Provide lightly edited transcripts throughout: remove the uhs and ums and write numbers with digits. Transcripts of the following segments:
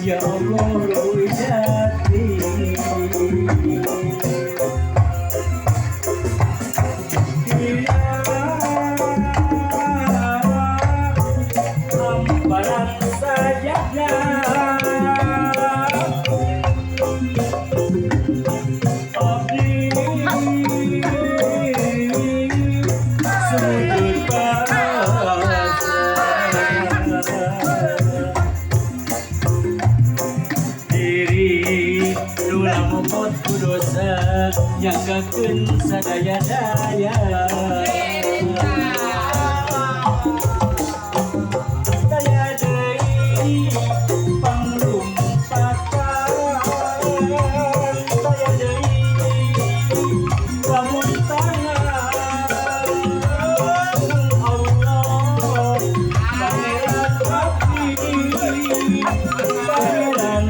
Ya Allah Rujati hamparan sajadah abdi sujud Mumut kudosa nyanggakeun sadaya-daya daya deui panglumpatan daya deui pamuntangan Allah pangeran abdi pangeran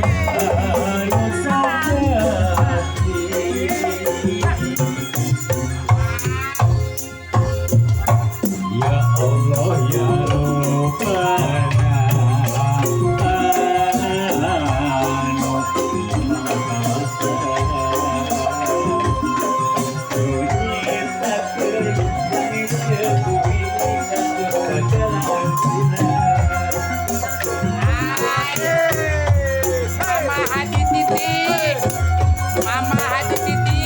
Mama Haji Titi.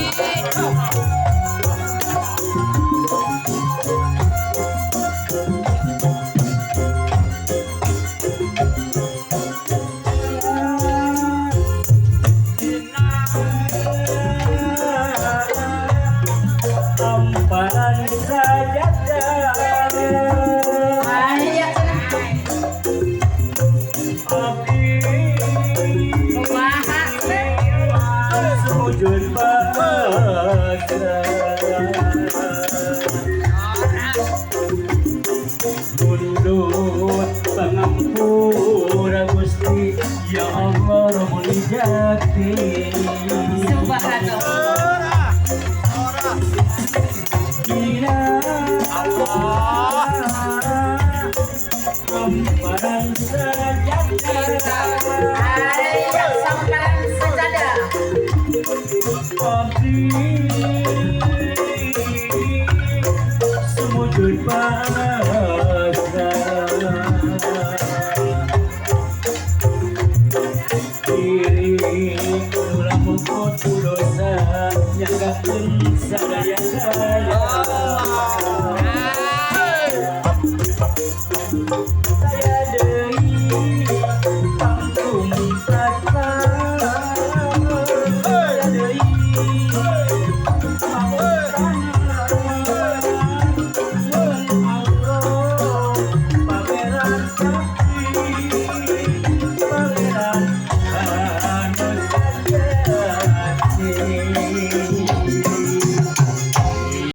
Hamparan sajadah sujud pada tunduk pangampura Gusti ya Allah Rabbul Jati Subhanallah. Kira Allah hamparan sajadah Hamparan sajadah abdi sujud pada diri ulah mukut dosa nyanggakeun sadaya-daya